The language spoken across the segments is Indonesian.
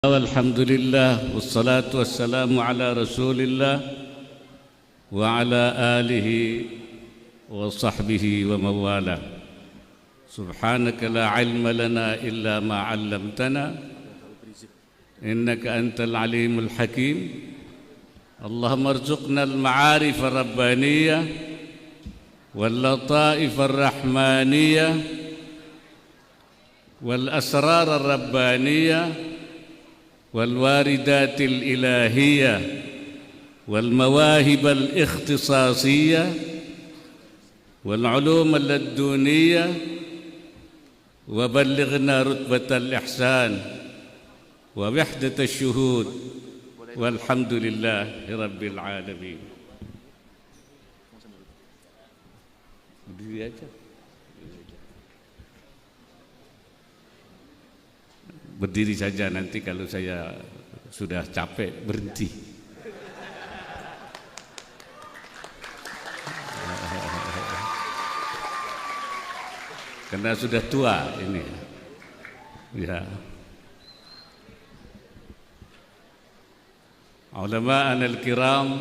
Alhamdulillah wassalatu wassalamu ala Rasulillah wa ala alihi wa sahbihi wa mawala. Subhanaka la ilma lana illa ma 'allamtana innaka antal alimul hakim. Allahumma arzuqna al-ma'arif ar-rabbaniyah wal lataif ar-rahmaniyah wal asrar ar-rabbaniyah والواردات الإلهية والمواهب الاختصاصية والعلوم اللدنية وبلغنا رتبة الإحسان ووحدة الشهود والحمد لله رب العالمين. Berdiri saja, nanti kalau saya sudah capek berhenti. Karena sudah tua ini. Ya. Ulama'ana al-kiram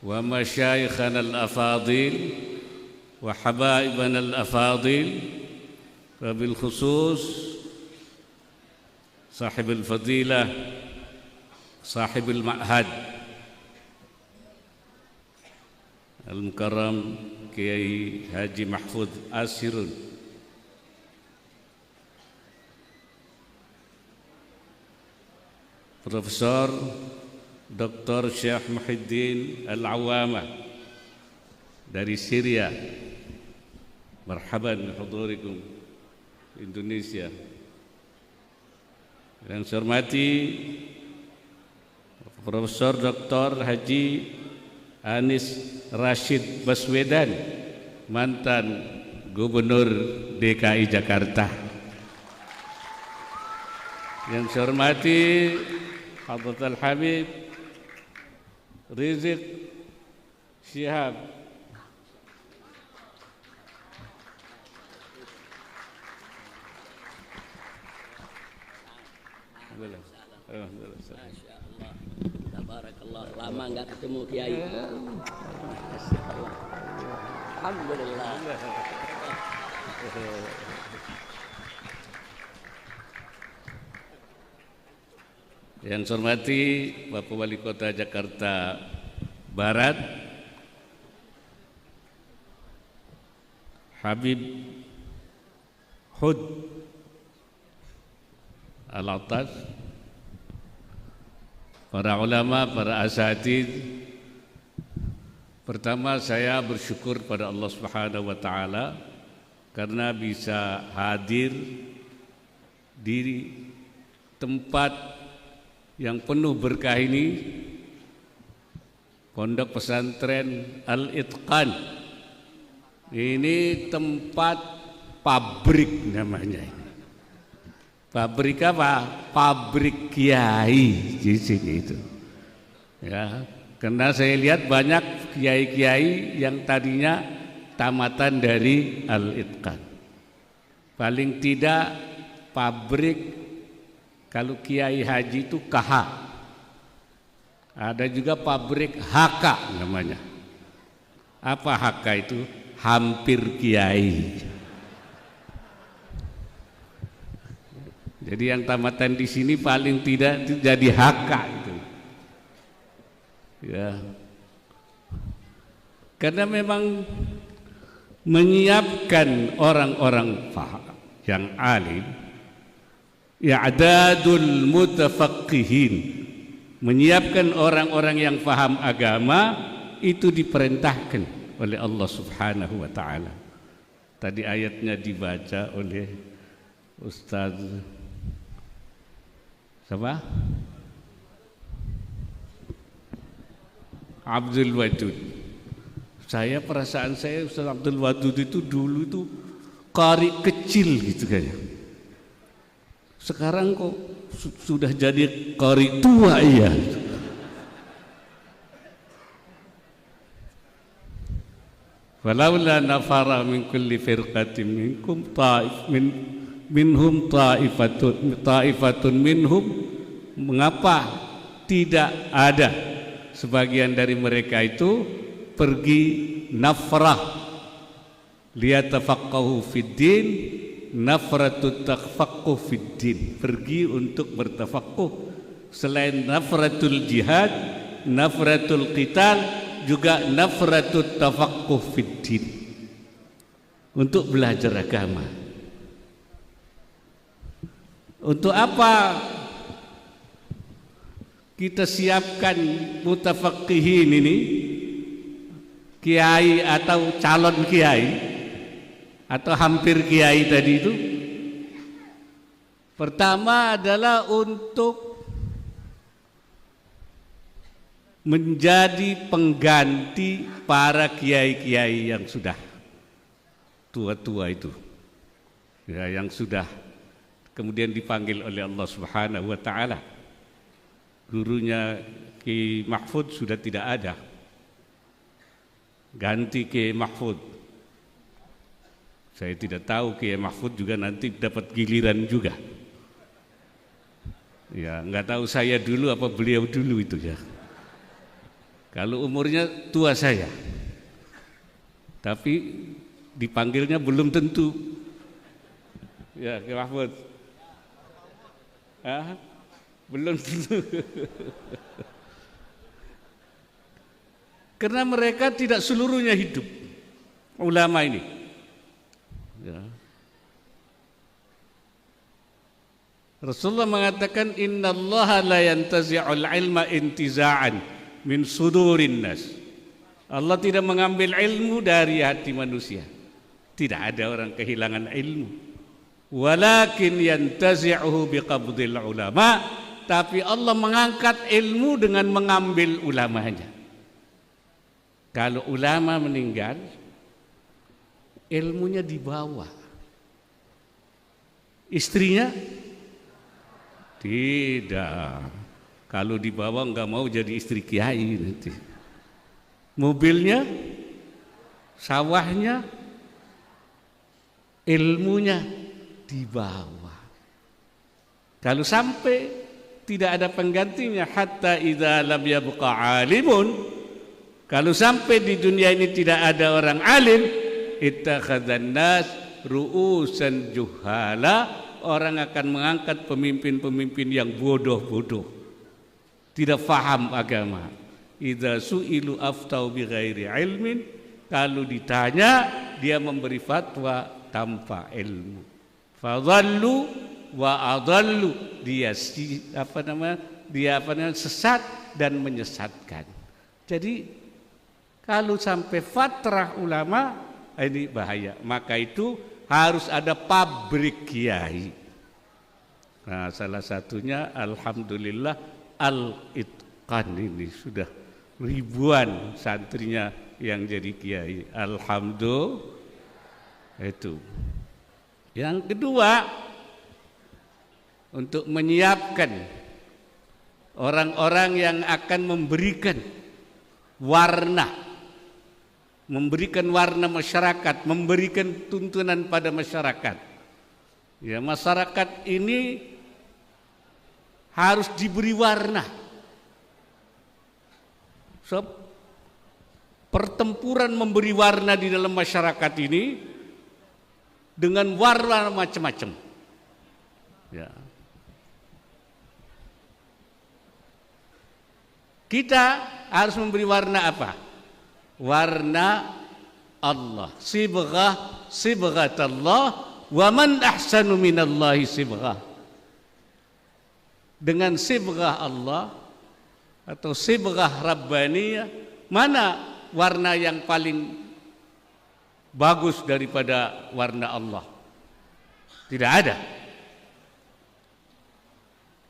wa masyayikhana al-afadil wa habaibana al-afadil wa bil khusus صاحب الفضيلة صاحب المعهد المكرم Kiai Haji Mahfud Asirun, Profesor Dr. Syekh Muhyiddin Al-Awwamah dari Syria. Marhaban bihudurikum Indonesia. Yang saya hormati Profesor Dr. Haji Anies Rashid Baswedan, mantan Gubernur DKI Jakarta. Yang saya hormati Hadratul Habib Rizik Syihab, Masya Allah, tabarakallah, lama nggak ketemu Kiai. Alhamdulillah. Yang saya hormati Bapak Wali Kota Jakarta Barat Habib Hud Al-Attas, para ulama, para asatidz. Pertama, saya bersyukur pada Allah Subhanahu wa taala karena bisa hadir di tempat yang penuh berkah ini, Pondok Pesantren Al-Itqan. Ini tempat pabrik namanya. Pabrik apa? Pabrik kiai di sini itu. Ya, karena saya lihat banyak kiai-kiai yang tadinya tamatan dari Al-Itqan. Paling tidak pabrik, kalau kiai haji itu KH. Ada juga pabrik HK namanya. Apa HK itu? Hampir kiai. Jadi yang tamatan di sini paling tidak itu jadi HK itu. Ya. Karena memang menyiapkan orang-orang yang alim, i'dadul mutafaqqihin, menyiapkan orang-orang yang paham agama itu diperintahkan oleh Allah Subhanahu wa taala. Tadi ayatnya dibaca oleh Ustaz siapa? Abdul Wadud. Perasaan saya Ustaz Abdul Wadud itu dulu itu qari kecil gitu kayaknya. Sekarang kok sudah jadi qari tua ya. Walaula nafara min kulli firqatin minkum ta'if minhum ta'ifatun minhum mengapa tidak ada sebagian dari mereka itu pergi nafrah liyatafaqahu fiddin, nafratut tafaqquh fiddin, pergi untuk bertafaqquh. Selain nafratul jihad, nafratul qital, juga nafratut tafaqquh fiddin, untuk belajar agama. Untuk apa kita siapkan mutafaqqihin ini, kiai atau calon kiai atau hampir kiai tadi itu? Pertama adalah untuk menjadi pengganti para kiai-kiai yang sudah tua-tua itu, ya, yang sudah kemudian dipanggil oleh Allah Subhanahu wa taala. Gurunya Ki Mahfud sudah tidak ada, ganti Ki Mahfud. Saya tidak tahu Ki Mahfud juga nanti dapat giliran juga. Ya, nggak tahu saya dulu apa beliau dulu itu ya. Kalau umurnya tua saya, tapi dipanggilnya belum tentu. Ya, Ki Mahfud. Belum tentu. Karena mereka tidak seluruhnya hidup, ulama ini. Ya. Rasulullah mengatakan innallaha la yantazi'ul ilma intiza'an min sudurin nas. Allah tidak mengambil ilmu dari hati manusia. Tidak ada orang kehilangan ilmu. Walakin yantazi'uhu biqabdil ulama, tapi Allah mengangkat ilmu dengan mengambil ulamanya. Kalau ulama meninggal, ilmunya dibawa. Istrinya tidak. Kalau dibawa enggak mau jadi istri kiai nanti. Mobilnya, sawahnya, ilmunya dibawa. Kalau sampai tidak ada penggantinya, hatta idza lam yabqa alimun, kalau sampai di dunia ini tidak ada orang alim, ittakhadzan nas ru'usan juhala, orang akan mengangkat pemimpin-pemimpin yang bodoh-bodoh, tidak faham agama. Idza su'ilu aftau bighairi ilmin, kalau ditanya dia memberi fatwa tanpa ilmu. Fadhallu wa adallu, dia sesat dan menyesatkan. Jadi kalau sampai fatrah ulama ini bahaya. Maka itu harus ada pabrik kiai. Nah, salah satunya alhamdulillah Al-Itqan ini sudah ribuan santrinya yang jadi kiai. Alhamdulillah. Itu. Yang kedua, untuk menyiapkan orang-orang yang akan memberikan warna masyarakat, memberikan tuntunan pada masyarakat. Ya, masyarakat ini harus diberi warna. So, pertempuran memberi warna di dalam masyarakat ini dengan warna macam-macam. Ya. Kita harus memberi warna apa? Warna Allah. Sibghatallah, wa man ahsanu minallahi sibghah. Dengan sibghah Allah atau sibghah rabbaniyah, mana warna yang paling bagus daripada warna Allah? Tidak ada.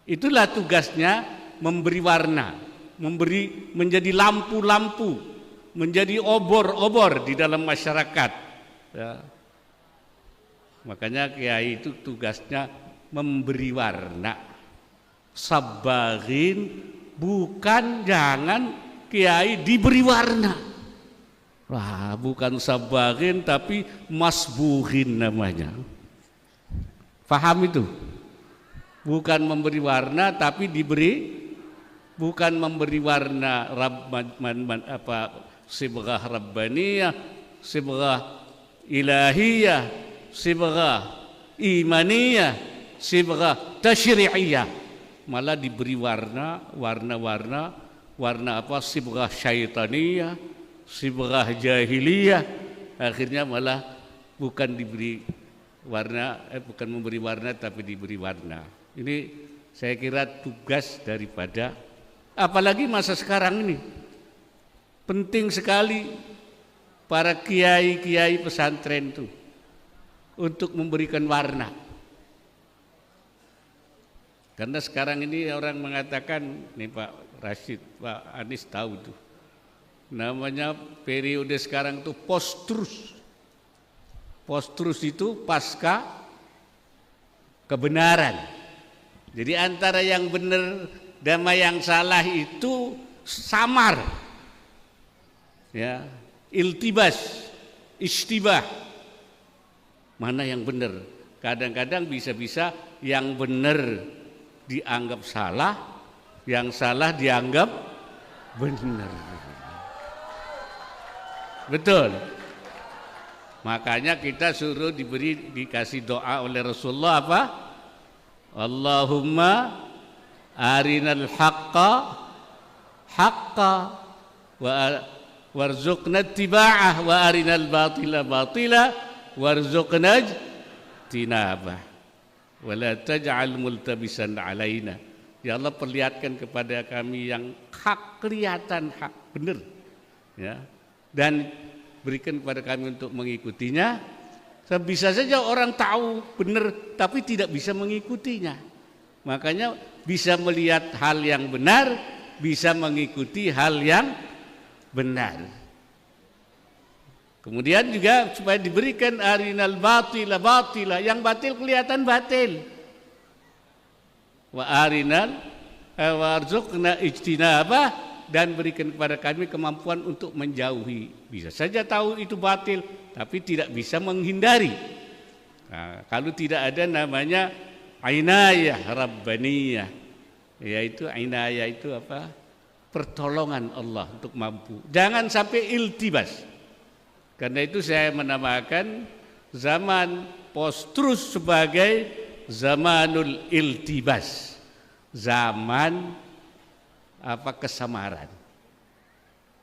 Itulah tugasnya, memberi warna, menjadi lampu-lampu, menjadi obor-obor di dalam masyarakat. Ya. Makanya kiai itu tugasnya memberi warna. Sabaghin, bukan jangan kiai diberi warna. Wah, bukan sabaghin tapi masbuhin namanya. Faham itu? bukan memberi warna tapi diberi, bukan memberi warna sibghah rabbaniyah, sibghah ilahiyah, sibghah imaniyah, sibghah tasyri'iyah, malah diberi warna sibghah syaitaniyah, sibghah jahiliyah, akhirnya malah bukan diberi warna, bukan memberi warna tapi diberi warna. Ini saya kira tugas daripada, apalagi masa sekarang ini penting sekali para kiai-kiai pesantren itu untuk memberikan warna. Karena sekarang ini orang mengatakan, nih Pak Rashid, Pak Anies tahu tuh, namanya periode sekarang tuh post-truth. Post-truth itu pasca kebenaran. Jadi antara yang benar dan yang salah itu samar, ya, iltibas, istibah. Mana yang benar? Kadang-kadang bisa-bisa yang benar dianggap salah, yang salah dianggap benar. Betul. Makanya kita suruh dikasih doa oleh Rasulullah apa? Allahumma arinal haqqa haqqa warzuqna ittiba'ah wa arinal batila batila warzuqna tinabah wa la taj'al multabisan alaina. Ya Allah, perlihatkan kepada kami yang hak, kelihatan hak benar, ya, dan berikan kepada kami untuk mengikutinya. Bisa saja orang tahu benar tapi tidak bisa mengikutinya. Makanya bisa melihat hal yang benar, bisa mengikuti hal yang benar. Kemudian juga supaya diberikan arinal batila batila, yang batil kelihatan batil. Wa arinal warzuqna ijtinabah, dan berikan kepada kami kemampuan untuk menjauhi. Bisa saja tahu itu batil tapi tidak bisa menghindari. Nah, kalau tidak ada namanya inayah rabbaniyah, yaitu inayah itu apa? Pertolongan Allah untuk mampu. Jangan sampai iltibas. Karena itu saya menamakan zaman post-truth sebagai zamanul iltibas, zaman apa, kesamaran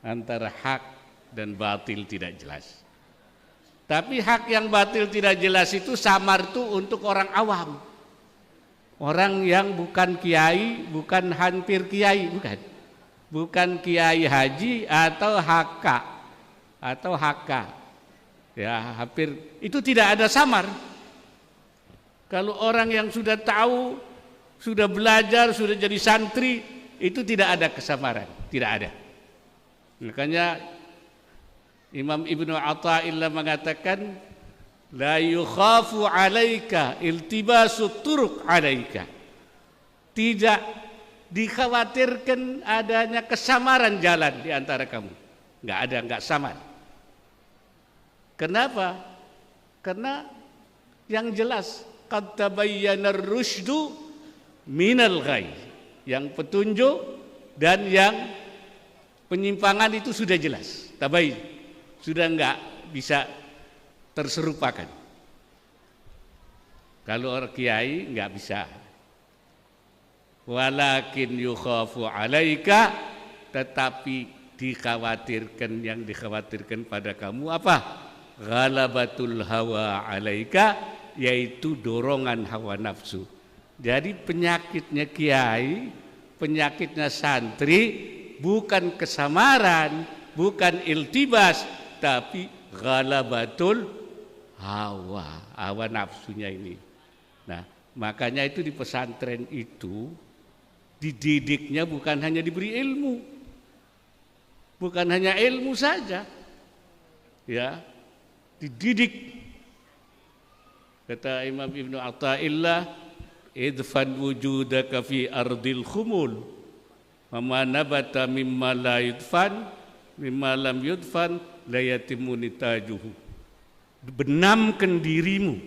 antara hak dan batil tidak jelas. Tapi hak yang batil tidak jelas itu samar tuh untuk orang awam, orang yang bukan kiai, bukan hampir kiai, bukan kiai haji atau HK, ya hampir itu tidak ada samar. Kalau orang yang sudah tahu, sudah belajar, sudah jadi santri, itu tidak ada kesamaran, tidak ada. Makanya Imam Ibnu Athaillah mengatakan, la yukhafu alaika iltibasu turuq alaika. Tidak dikhawatirkan adanya kesamaran jalan di antara kamu. Enggak ada, enggak samar. Kenapa? Karena yang jelas qad tabayyana ar-rusydu minal ghayy. Yang petunjuk dan yang penyimpangan itu sudah jelas, tabayyin. Sudah enggak bisa terserupakan. Kalau orang kiai enggak bisa. Walakin yukhafu alaika, tetapi dikhawatirkan, yang dikhawatirkan pada kamu apa? Ghalabatul hawa alaika, yaitu dorongan hawa nafsu. Jadi penyakitnya kiai, penyakitnya santri bukan kesamaran, bukan iltibas, tapi ghalabatul hawa nafsunya ini. Nah, makanya itu di pesantren itu dididiknya bukan hanya diberi ilmu, bukan hanya ilmu saja, ya, dididik. Kata Imam Ibnu Athaillah, idfan wujudaka fi ardil khumul, wa nabata mimma la yudfan, mimma lam yudfan la yatimu nitajuhu. Benamkan dirimu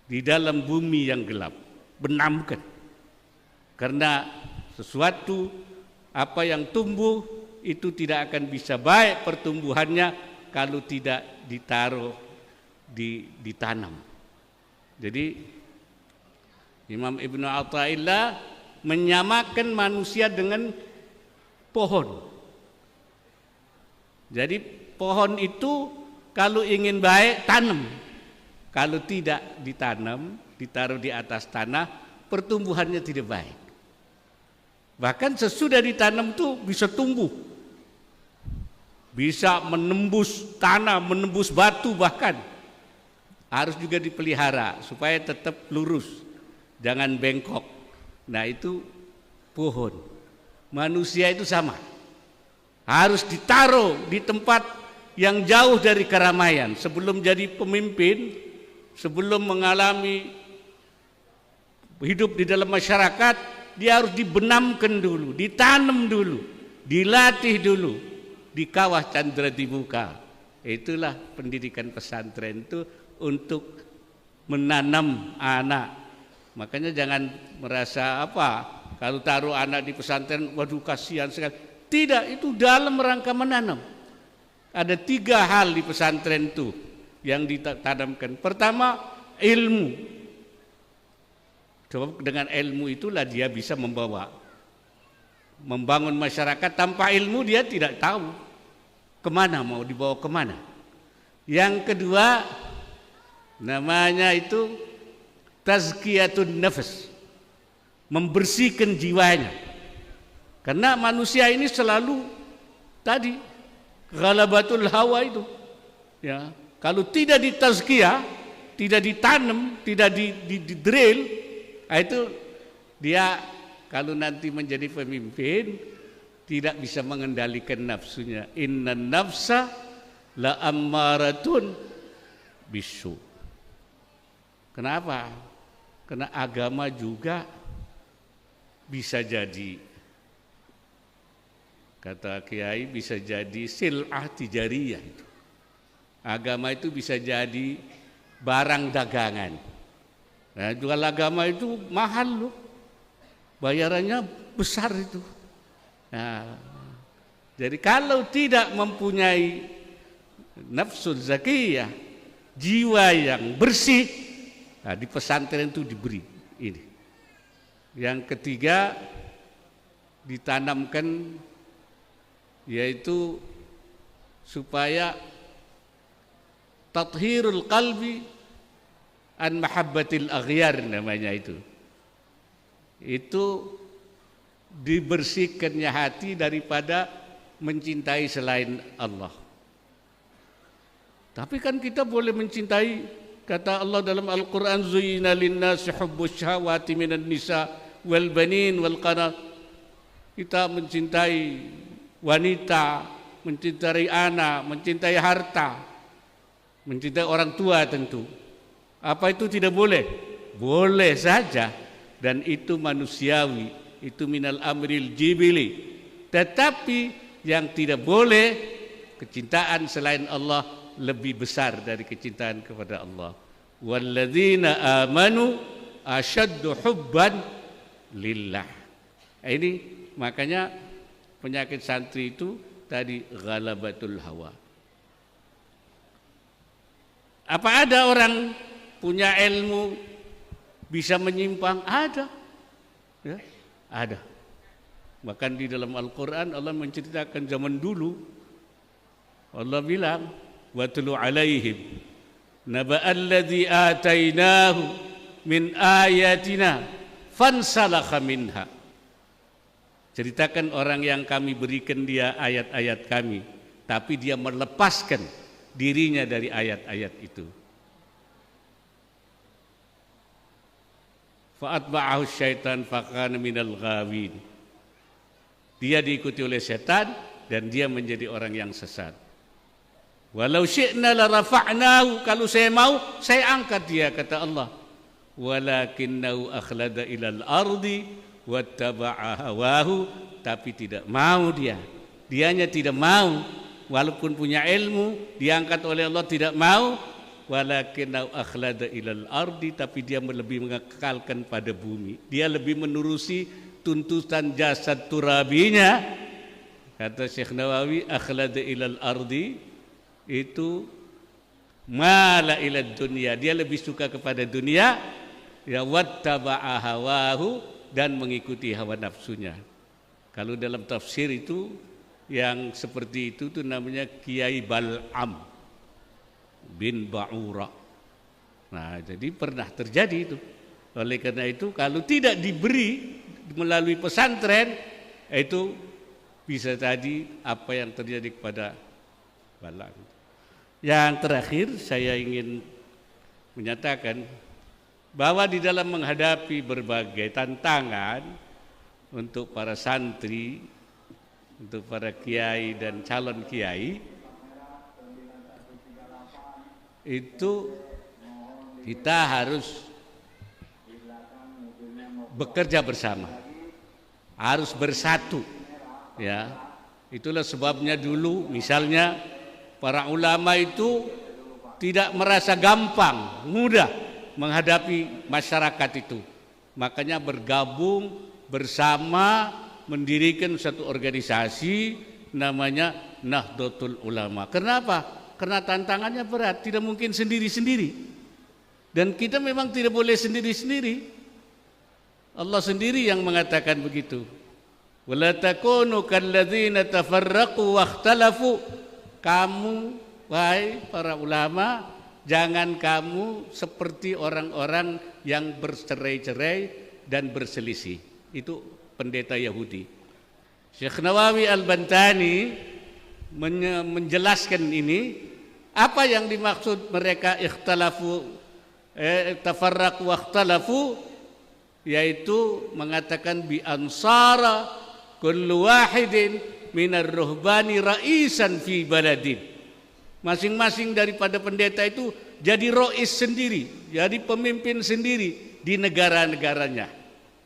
di dalam bumi yang gelap. benamkan. Karena sesuatu apa yang tumbuh itu tidak akan bisa baik pertumbuhannya kalau tidak ditanam. Jadi Imam Ibnu Athaillah menyamakan manusia dengan pohon. Jadi pohon itu kalau ingin baik tanam. Kalau tidak ditanam, ditaruh di atas tanah, pertumbuhannya tidak baik. Bahkan sesudah ditanam tuh bisa tumbuh. Bisa menembus tanah, menembus batu bahkan. Harus juga dipelihara supaya tetap lurus, jangan bengkok. Nah itu pohon. Manusia itu sama. Harus ditaruh di tempat yang jauh dari keramaian. Sebelum jadi pemimpin, sebelum mengalami hidup di dalam masyarakat, dia harus dibenamkan dulu, ditanam dulu, dilatih dulu di kawah candra di muka. Itulah pendidikan pesantren itu, untuk menanam anak. Makanya jangan merasa kalau taruh anak di pesantren, waduh kasihan sekali. Tidak, itu dalam rangka menanam. Ada 3 hal di pesantren itu yang ditanamkan. Pertama, ilmu. Sebab dengan ilmu itulah dia bisa membangun masyarakat. Tanpa ilmu dia tidak tahu kemana, mau dibawa kemana. Yang kedua, namanya itu tazkiyatun nafs, membersihkan jiwanya. Karena manusia ini selalu tadi ghalabatul hawa itu. Ya, kalau tidak ditazkiyah, tidak ditanam, tidak di-drill, itu dia kalau nanti menjadi pemimpin tidak bisa mengendalikan nafsunya. Innan nafsa la ammaratun bisu. Kenapa? Karena agama juga bisa jadi, kata Kiai, bisa jadi sil'ah tijariyah itu. Agama itu bisa jadi barang dagangan. Nah, jual agama itu mahal loh. Bayarannya besar itu. Nah, jadi kalau tidak mempunyai nafsul zakiyah, jiwa yang bersih, nah, di pesantren itu diberi ini. Yang ketiga, ditanamkan yaitu supaya tathhirul qalbi an mahabbatil aghyar, namanya itu. Itu dibersihkannya hati daripada mencintai selain Allah. Tapi kan kita boleh mencintai, kata Allah dalam Al-Quran, zuyyina linnasi hubbus syahawati minan nisa wal banin wal qanat. Kita mencintai wanita, mencintai anak, mencintai harta, mencintai orang tua tentu. Apa itu tidak boleh? Boleh saja, dan itu manusiawi, itu minal amril jibili. Tetapi yang tidak boleh, kecintaan selain Allah lebih besar dari kecintaan kepada Allah. Walladzina amanu asyaddu hubban lillah. Ini makanya penyakit santri itu tadi ghalabatul hawa. Apa ada orang punya ilmu bisa menyimpang? Ada. Ya, ada. Bahkan di dalam Al-Quran Allah menceritakan zaman dulu. Allah bilang, watlu alaihim naba'alladzi atainahu min ayatina fansalakha minha. Ceritakan orang yang kami berikan dia ayat-ayat kami, tapi dia melepaskan dirinya dari ayat-ayat itu. Fa'atba'ahu syaitan fakana minal ghawin. Dia diikuti oleh setan dan dia menjadi orang yang sesat. Walau syi'na la rafa'nahu, kalau saya mau saya angkat dia, kata Allah. Walakinnahu akhlada ilal ardi wattaba'a hawahu, tapi tidak mau dia. Dianya tidak mau, walaupun punya ilmu, diangkat oleh Allah tidak mau, walakinau akhlada ilal ardi, tapi dia lebih mengekalkan pada bumi. Dia lebih menerusi tuntutan jasad turabinya. Kata Syekh Nawawi, akhlada ilal ardi itu mala ilad dunia, dia lebih suka kepada dunia, ya, wattaba'a hawahu, dan mengikuti hawa nafsunya. Kalau dalam tafsir itu yang seperti itu namanya Kiai Bal'am bin Ba'ura. Nah, jadi pernah terjadi itu. Oleh karena itu kalau tidak diberi melalui pesantren, itu bisa tadi apa yang terjadi kepada Bal'am. Yang terakhir saya ingin menyatakan bahwa di dalam menghadapi berbagai tantangan untuk para santri, untuk para kiai dan calon kiai, itu kita harus bekerja bersama, harus bersatu, ya. Itulah sebabnya dulu misalnya para ulama itu tidak merasa gampang, mudah menghadapi masyarakat itu. Makanya bergabung bersama mendirikan satu organisasi namanya Nahdlatul Ulama. Kenapa? Karena tantangannya berat, tidak mungkin sendiri-sendiri. Dan kita memang tidak boleh sendiri-sendiri. Allah sendiri yang mengatakan begitu. Wala takunu kalladzina tafarraqu wakhtalafu. Kamu, wahai para ulama, jangan kamu seperti orang-orang yang bercerai-cerai dan berselisih. Itu pendeta Yahudi. Syekh Nawawi Al-Bantani menjelaskan ini, apa yang dimaksud mereka tafarraqu wakhtalafu, yaitu mengatakan bi ansara kullu wahidin minar ruhbani ra'isan fi baladin. Masing-masing daripada pendeta itu jadi rois sendiri, jadi pemimpin sendiri di negara-negaranya.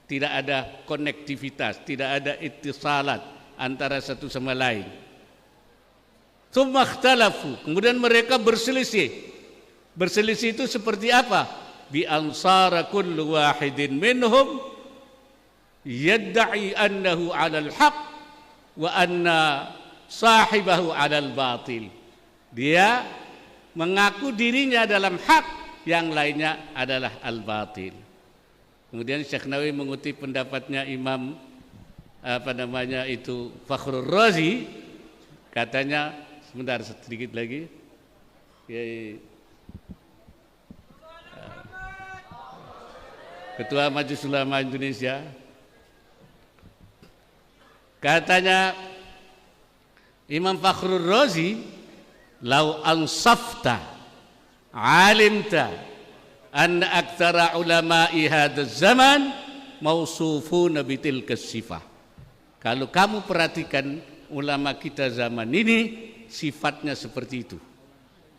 Tidak ada konektivitas, tidak ada ittisalat antara satu sama lain. Tsumma ikhtalafu, kemudian mereka berselisih. Berselisih itu seperti apa? Bi ansara kullu wahidin minhum yadda'i annahu 'alal haq wa anna sahibahu 'alal batil. Dia mengaku dirinya dalam hak, yang lainnya adalah al-batil. Kemudian Syekh Nawawi mengutip pendapatnya Imam Fakhrur Razi, katanya, sebentar sedikit lagi. Ketua Majelis Ulama Indonesia, katanya Imam Fakhrur Razi, lau ansafta alimta anna aktsara ulama'i hadzal zaman mausufuna bitilka sifah. Kalau kamu perhatikan ulama kita zaman ini sifatnya seperti itu,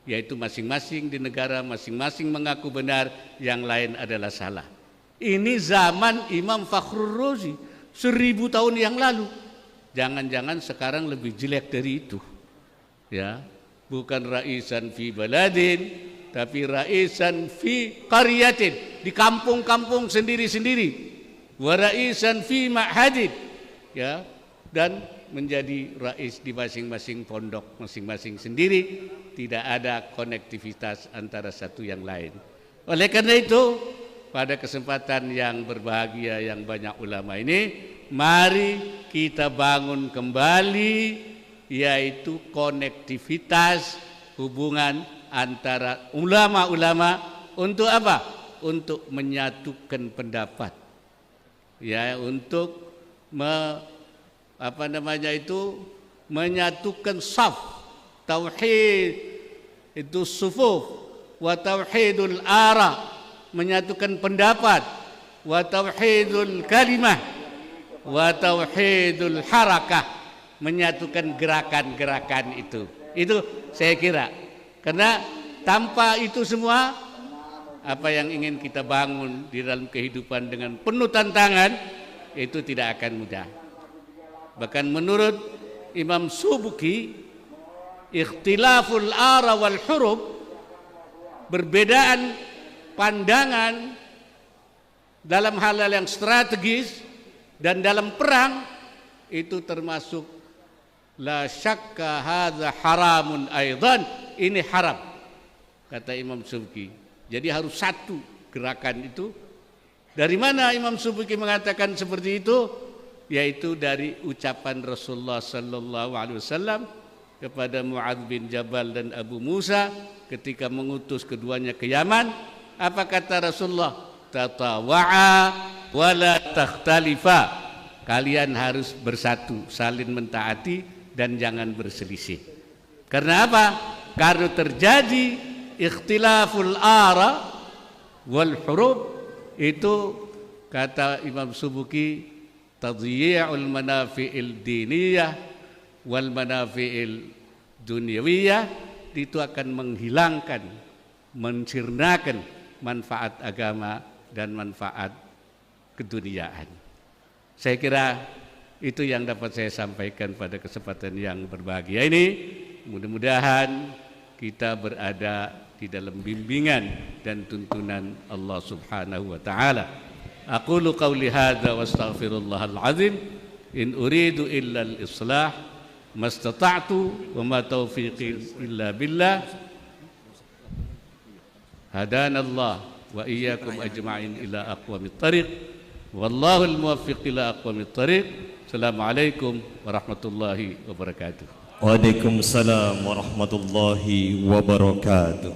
yaitu masing-masing di negara masing-masing mengaku benar, yang lain adalah salah. Ini zaman Imam Fakhrur Razi 1000 tahun yang lalu. Jangan-jangan sekarang lebih jelek dari itu, ya. Bukan raisan fi baladin, tapi raisan fi qaryatin, di kampung-kampung sendiri-sendiri. Wa raisan fi ma'hadin, ya, dan menjadi rais di masing-masing pondok masing-masing sendiri, tidak ada konektivitas antara satu yang lain. Oleh karena itu, pada kesempatan yang berbahagia yang banyak ulama ini, mari kita bangun kembali, yaitu konektivitas hubungan antara ulama-ulama. Untuk apa? Untuk menyatukan pendapat, ya, untuk menyatukan saf, tauhid itu sufuf, wa tauhidul ara, menyatukan pendapat, wa tauhidul kalimah, wa tauhidul harakah, menyatukan gerakan-gerakan itu. Itu saya kira, karena tanpa itu semua, apa yang ingin kita bangun di dalam kehidupan dengan penuh tantangan itu tidak akan mudah. Bahkan menurut Imam Subuki, ikhtilaful ara wal huruf perbedaan pandangan dalam hal-hal yang strategis dan dalam perang itu termasuk la syakka hadza haramun aidan, ini haram kata Imam Subki. Jadi harus satu gerakan itu. Dari mana Imam Subki mengatakan seperti itu? Yaitu dari ucapan Rasulullah sallallahu alaihi wasallam kepada Muadz bin Jabal dan Abu Musa ketika mengutus keduanya ke Yaman. Apa kata Rasulullah? Tatawa'a wa la takhtalifa. Kalian harus bersatu, saling mentaati dan jangan berselisih. Karena apa? Karena terjadi ikhtilaful ara wal hurub, itu kata Imam Subki tadyi'ul manafi'il diniyah wal manafi'il dunyawiyah, itu akan menghilangkan, mencirnakan manfaat agama dan manfaat keduniaan. Saya kira itu yang dapat saya sampaikan pada kesempatan yang berbahagia ini. Mudah-mudahan kita berada di dalam bimbingan dan tuntunan Allah Subhanahu wa taala. Aqulu qauli hadza wa astaghfirullahal azim. In uridu illa al-islah mastata'tu wa ma taufiqi illa billah. Hadanallah wa iyyakum ajma'in ila aqwamit thariq. Wallahu al-muwaffiq ila aqwamit thariq. Assalamualaikum warahmatullahi wabarakatuh. Waalaikumsalam warahmatullahi wabarakatuh.